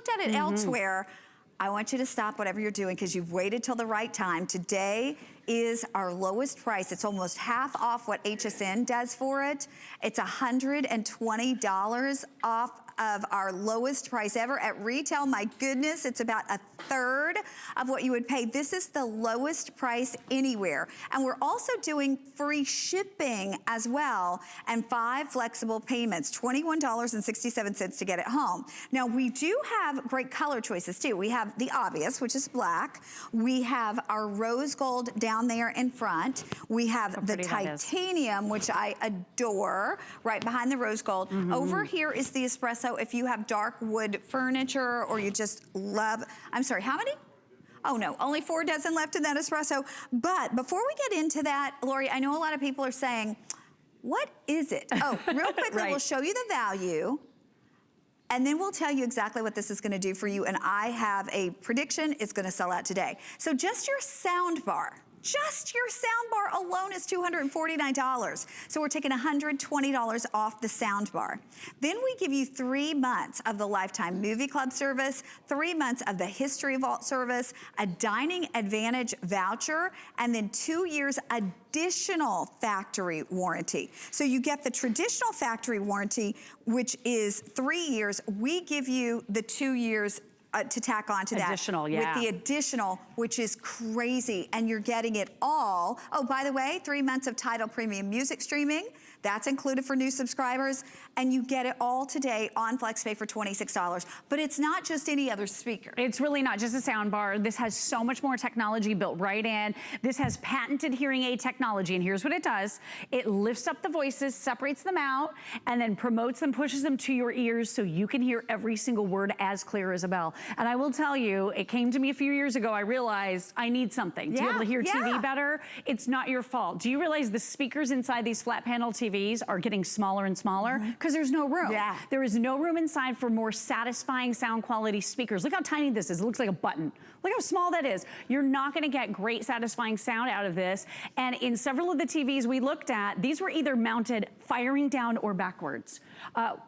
at it elsewhere, I want you to stop whatever you're doing because you've waited till the right time. Today is our lowest price. It's almost half off what HSN does for it. It's $120 off of our lowest price ever at retail. My goodness, it's about a third of what you would pay. This is the lowest price anywhere. And we're also doing free shipping as well and 5 flexible payments, $21.67 to get it home. Now we do have great color choices too. We have the obvious, which is black. We have our rose gold down there in front. We have the titanium, which I adore, right behind the rose gold. Over here is the espresso. If you have dark wood furniture or you just love, I'm sorry, how many? Oh no, only 4 dozen left in that espresso. But before we get into that, Lori, I know a lot of people are saying, what is it? Oh, real quickly, we'll show you the value and then we'll tell you exactly what this is gonna do for you. And I have a prediction, it's gonna sell out today. So just your sound bar. Just your sound bar alone is $249. So we're taking $120 off the sound bar. Then we give you 3 months of the Lifetime Movie Club service, 3 months of the History Vault service, a Dining Advantage voucher, and then 2 years additional factory warranty. So you get the traditional factory warranty, which is 3 years. We give you the 2 years to tack on to that. Additional, with the additional, which is crazy, and you're getting it all. Oh, by the way, 3 months of Tidal Premium Music Streaming, that's included for new subscribers, and you get it all today on FlexPay for $26. But it's not just any other speaker. It's really not just a sound bar. This has so much more technology built right in. This has patented hearing aid technology, and here's what it does. It lifts up the voices, separates them out, and then promotes them, pushes them to your ears so you can hear every single word as clear as a bell. And I will tell you, it came to me a few years ago, I realized I need something to be able to hear TV better. It's not your fault. Do you realize the speakers inside these flat panel TVs are getting smaller and smaller? Because there's no room. There is no room inside for more satisfying sound quality speakers. Look how tiny this is. It looks like a button. Look how small that is. You're not gonna get great satisfying sound out of this. And in several of the TVs we looked at, these were either mounted firing down or backwards.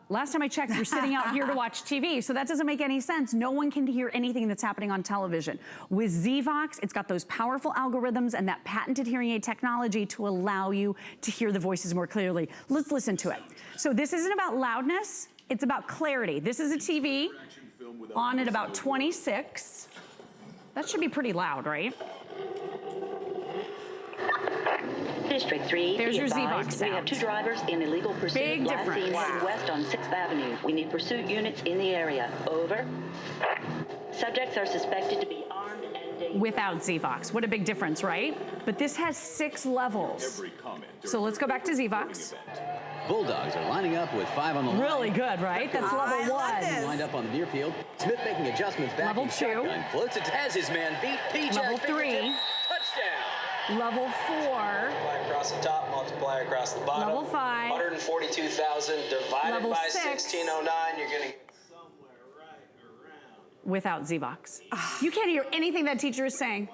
Last time I checked, you're sitting out here to watch TV, so that doesn't make any sense. No one can hear anything that's happening on television. With ZVOX, it's got those powerful algorithms and that patented hearing aid technology to allow you to hear the voices more clearly. Let's listen to it. So this isn't about loudness, it's about clarity. This is a TV on at about 26. That should be pretty loud, right? District 3, there's your ZVOX sound. We have 2 drivers in illegal pursuit. Big difference. West on 6th Avenue. We need pursuit units in the area. Over. Subjects are suspected to be armed and dangerous. Without ZVOX. What a big difference, right? But this has 6 levels. So let's go back to ZVOX. Bulldogs are lining up with 5 on the line. Really good, right? That's level 1. Lined up on the near field. Smith making adjustments back level in 2. Shotgun. Floats it as his man beat. PJ level 3. Touchdown. Level 4. Multiply across the top, multiply across the bottom. Level 5. 142,000 divided level by 6. 1609. You're going to get somewhere right around. Without ZVOX. You can't hear anything that teacher is saying.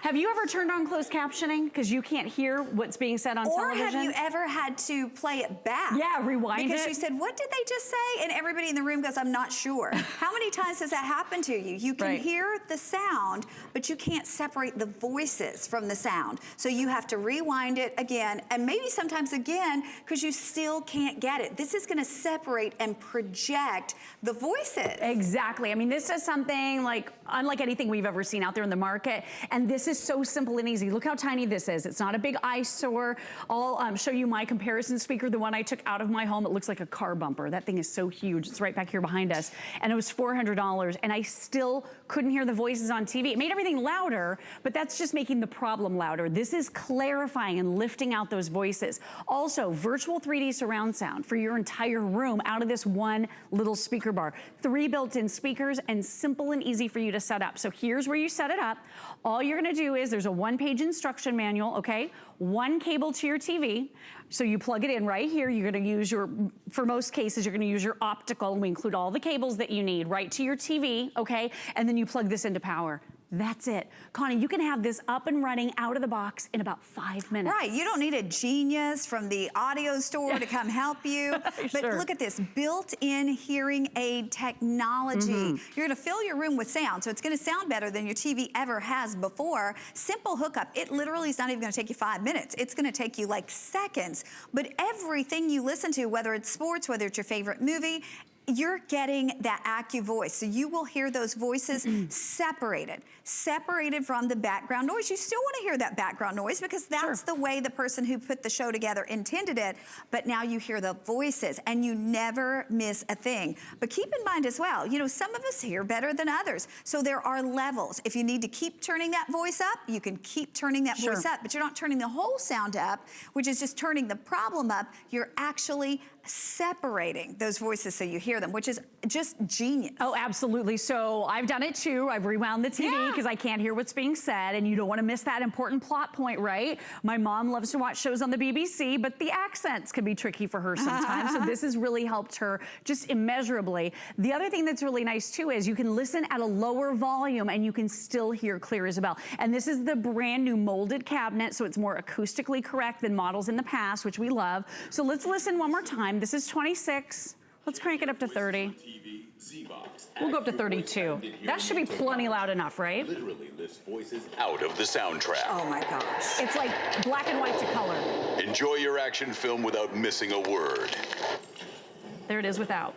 Have you ever turned on closed captioning because you can't hear what's being said on television? Or have you ever had to play it back? Yeah, rewind it. Because you said, what did they just say? And everybody in the room goes, I'm not sure. How many times has that happened to you? You can hear the sound, but you can't separate the voices from the sound. So you have to rewind it again, and maybe sometimes again, because you still can't get it. This is gonna separate and project the voices. Exactly. I mean, this is something like unlike anything we've ever seen out there in the market, and this is so simple and easy. Look how tiny this is. It's not a big eyesore. I'll show you my comparison speaker, the one I took out of my home. It looks like a car bumper. That thing is so huge. It's right back here behind us. And it was $400, and I still couldn't hear the voices on TV. It made everything louder, but that's just making the problem louder. This is clarifying and lifting out those voices. Also, virtual 3D surround sound for your entire room out of this one little speaker bar. 3 built-in speakers, and simple and easy for you to set up. So here's where you set it up. All you're gonna do is, there's a 1-page instruction manual, okay? 1 cable to your TV. So you plug it in right here. You're gonna use your, for most cases, you're gonna use your optical, and we include all the cables that you need right to your TV, okay? And then you plug this into power. That's it. Connie, you can have this up and running out of the box in about 5 minutes. Right, you don't need a genius from the audio store to come help you. But Sure. look at this, built-in hearing aid technology. You're gonna fill your room with sound, so it's gonna sound better than your TV ever has before. Simple hookup, it literally is not even gonna take you 5 minutes. It's gonna take you like seconds. But everything you listen to, whether it's sports, whether it's your favorite movie, you're getting that AccuVoice. So you will hear those voices separated from the background noise. You still want to hear that background noise because that's the way the person who put the show together intended it. But now you hear the voices and you never miss a thing. But keep in mind as well, you know, some of us hear better than others. So there are levels. If you need to keep turning that voice up, you can keep turning that voice up, but you're not turning the whole sound up, which is just turning the problem up. You're actually separating those voices so you hear them, which is just genius. Oh, absolutely. So I've done it too. I've rewound the TV because I can't hear what's being said, and you don't want to miss that important plot point, right? My mom loves to watch shows on the BBC, but the accents can be tricky for her sometimes. So this has really helped her just immeasurably. The other thing that's really nice too is you can listen at a lower volume and you can still hear clear as a bell. And this is the brand new molded cabinet, so it's more acoustically correct than models in the past, which we love. So let's listen one more time. This is 26. Let's crank it up to 30. We'll go up to 32. That should be plenty loud enough, right? Literally lifts voices out of the soundtrack. Oh my gosh. It's like black and white to color. Enjoy your action film without missing a word. There it is without.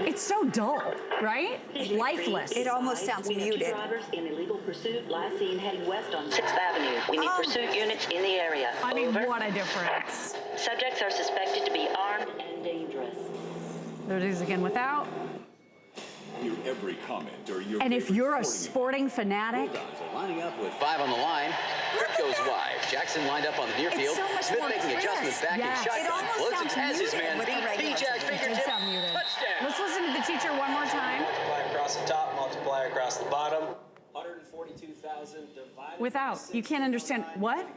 It's so dull, right? Lifeless. It almost sounds We have 2 muted. drivers in illegal pursuit, last seen heading west on 6th Avenue. We need pursuit units in the area. I mean, Over. what a difference. Subjects are suspected to be armed and dangerous. There it is again without. Your every comment or your And if you're a sporting fanatic, Bulldogs are lining up with 5 on the line. Trick goes wide. Jackson lined up on the near It's field. so much Smith more making crisp. adjustments back Yes. in It shotgun. almost Floats sounds and has his muted man with the beat. regular B-Jack system. it did fingertip. sound muted. Touchdown. Let's listen to the teacher one more time. Multiply across the top, multiply across the bottom. 142,000 divided Without. by You can't understand. 6.09. What?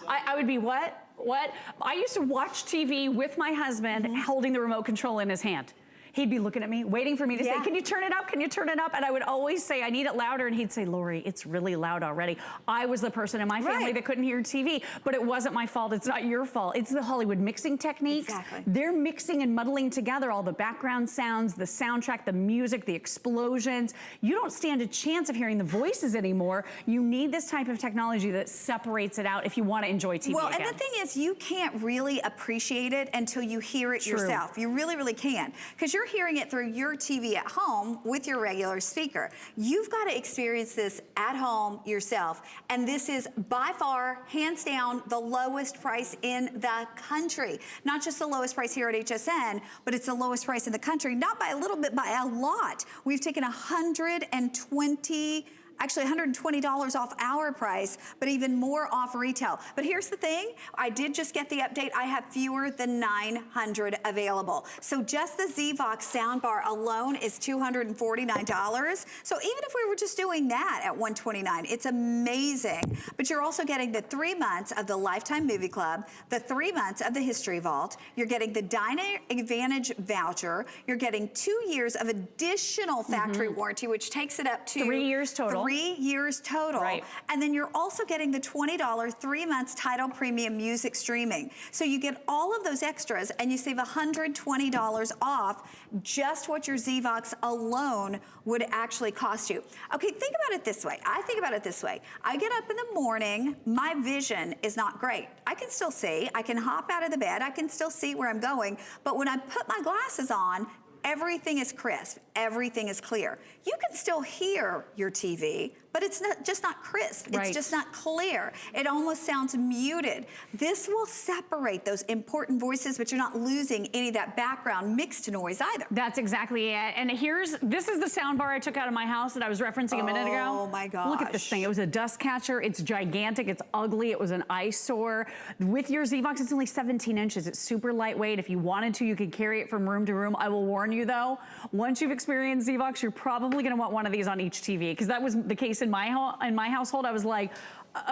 I would be what? What? I used to watch TV with my husband holding the remote control in his hand. He'd be looking at me, waiting for me to say, can you turn it up? Can you turn it up? And I would always say, I need it louder. And he'd say, Lori, it's really loud already. I was the person in my family that couldn't hear TV, but it wasn't my fault. It's not your fault. It's the Hollywood mixing techniques. Exactly. They're mixing and muddling together all the background sounds, the soundtrack, the music, the explosions. You don't stand a chance of hearing the voices anymore. You need this type of technology that separates it out if you want to enjoy TV Well, again. and the thing is, you can't really appreciate it until you hear it yourself. You really, really can. Because you're hearing it through your TV at home with your regular speaker. You've got to experience this at home yourself. And this is by far, hands down, the lowest price in the country. Not just the lowest price here at HSN, but it's the lowest price in the country. Not by a little bit, by a lot. We've taken actually $120 off our price, but even more off retail. But here's the thing, I did just get the update. I have fewer than 900 available. So just the ZVOX soundbar alone is $249. So even if we were just doing that at $129, it's amazing. But you're also getting the 3 months of the Lifetime Movie Club, the 3 months of the History Vault, you're getting the Dine Advantage voucher, you're getting 2 years of additional factory warranty, which takes it up to 3 years total. 3 years total. Right. And then you're also getting the $20 3 months Tidal Premium music streaming. So you get all of those extras and you save $120 off just what your ZVOX alone would actually cost you. Okay, think about it this way. I think about it this way. I get up in the morning, my vision is not great. I can still see, I can hop out of the bed, I can still see where I'm going, but when I put my glasses on, everything is crisp, everything is clear. You can still hear your TV, but it's just not crisp. Right. It's just not clear. It almost sounds muted. This will separate those important voices, but you're not losing any of that background mixed noise either. That's exactly it. And this is the soundbar I took out of my house that I was referencing a minute ago. Oh my gosh. Look at this thing. It was a dust catcher. It's gigantic. It's ugly. It was an eyesore. With your ZVOX, it's only 17 inches. It's super lightweight. If you wanted to, you could carry it from room to room. I will warn you though, once you've experienced ZVOX, you're probably gonna want one of these on each TV, because that was the case in my household. I was like,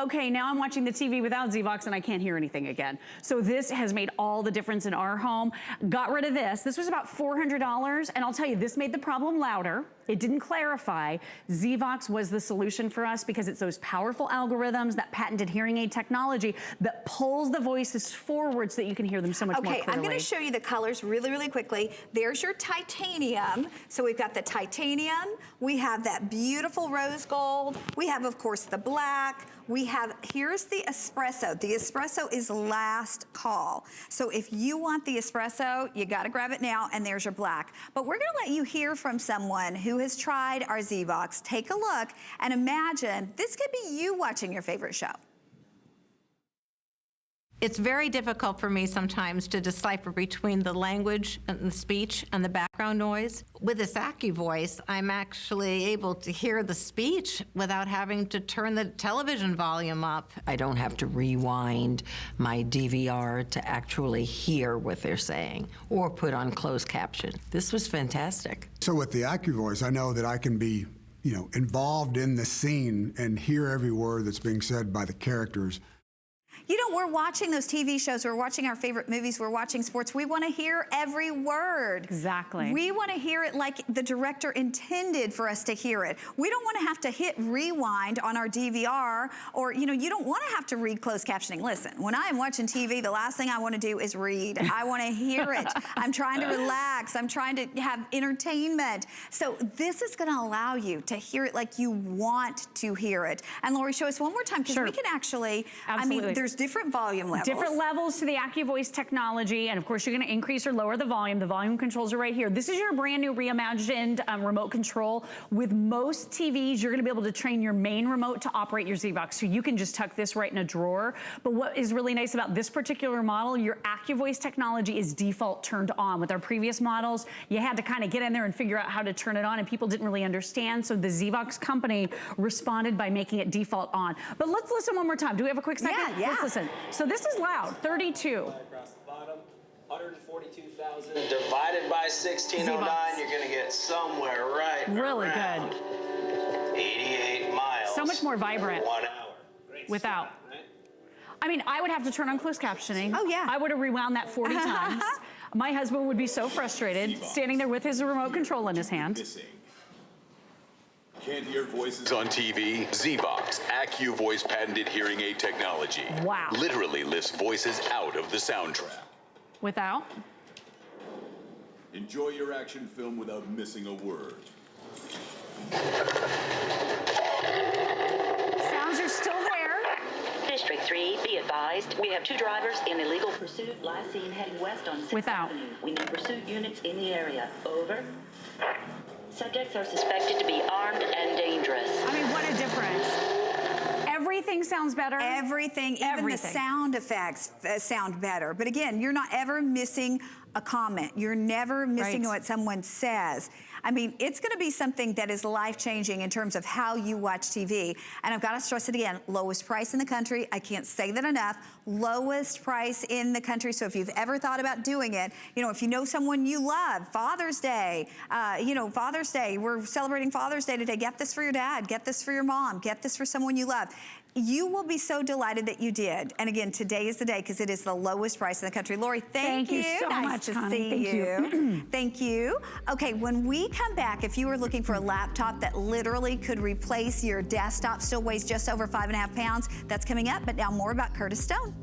okay, now I'm watching the TV without ZVOX and I can't hear anything again. So this has made all the difference in our home. Got rid of this. This was about $400, and I'll tell you, this made the problem louder. It didn't clarify. ZVOX was the solution for us because it's those powerful algorithms, that patented hearing aid technology that pulls the voices forward so that you can hear them so much more clearly. Okay, I'm gonna show you the colors really, really quickly. There's your titanium. So we've got the titanium, we have that beautiful rose gold, we have, of course, the black, we have, here's the espresso. The espresso is last call. So if you want the espresso, you gotta grab it now, and there's your black. But we're gonna let you hear from someone who has tried our ZVOX. Take a look and imagine this could be you watching your favorite show. It's very difficult for me sometimes to decipher between the language and the speech and the background noise. With this AccuVoice, I'm actually able to hear the speech without having to turn the television volume up. I don't have to rewind my DVR to actually hear what they're saying or put on closed caption. This was fantastic. So with the AccuVoice, I know that I can be, involved in the scene and hear every word that's being said by the characters. You know, we're watching those TV shows, we're watching our favorite movies, we're watching sports. We want to hear every word. Exactly. We want to hear it like the director intended for us to hear it. We don't want to have to hit rewind on our DVR, or, you don't want to have to read closed captioning. Listen, when I am watching TV, the last thing I want to do is read. I want to hear it. I'm trying to relax. I'm trying to have entertainment. So this is going to allow you to hear it like you want to hear it. And Lori, show us one more time, because we can actually, Absolutely. I mean, there's different volume levels. Different levels to the AccuVoice technology, and of course you're going to increase or lower the volume. The volume controls are right here. This is your brand new reimagined remote control. With most TVs, you're going to be able to train your main remote to operate your ZVOX, so you can just tuck this right in a drawer. But what is really nice about this particular model, your AccuVoice technology is default turned on. With our previous models, you had to kind of get in there and figure out how to turn it on, and people didn't really understand, so the ZVOX company responded by making it default on. But let's listen one more time. Do we have a quick second? Yeah. Let's listen. So this is loud, 32. Across the bottom, 142,000 divided by 1609, ZVOX. you're gonna get somewhere right Really around good. 88 miles. So much more vibrant. 1 hour. Great Without. spot, right? I mean, I would have to turn on closed captioning. Oh, yeah. I would have rewound that 40 times. My husband would be so frustrated, standing there with his remote control in his hand. Missing. Can't hear voices on TV? ZVOX AccuVoice patented hearing aid technology. Wow. Literally lifts voices out of the soundtrack. Without. Enjoy your action film without missing a word. Sounds are still there. District 3, be advised, we have 2 drivers in illegal pursuit, last seen heading west on 6th Without. Avenue. We need pursuit units in the area. Over. Subjects are suspected to be armed and dangerous. I mean, what a difference. Everything sounds better. Everything, even the sound effects sound better. But again, you're not ever missing a comment. You're never missing what someone says. I mean, it's going to be something that is life-changing in terms of how you watch TV. And I've got to stress it again, lowest price in the country. I can't say that enough. Lowest price in the country. So if you've ever thought about doing it, if you know someone you love, Father's Day, Father's Day, we're celebrating Father's Day today. Get this for your dad. Get this for your mom. Get this for someone you love. You will be so delighted that you did. And again, today is the day because it is the lowest price in the country. Lori, thank you so nice much, to Connie. see you. Thank you. Okay, when we come back, if you are looking for a laptop that literally could replace your desktop, still weighs just over 5.5 pounds, that's coming up. But now more about Curtis Stone.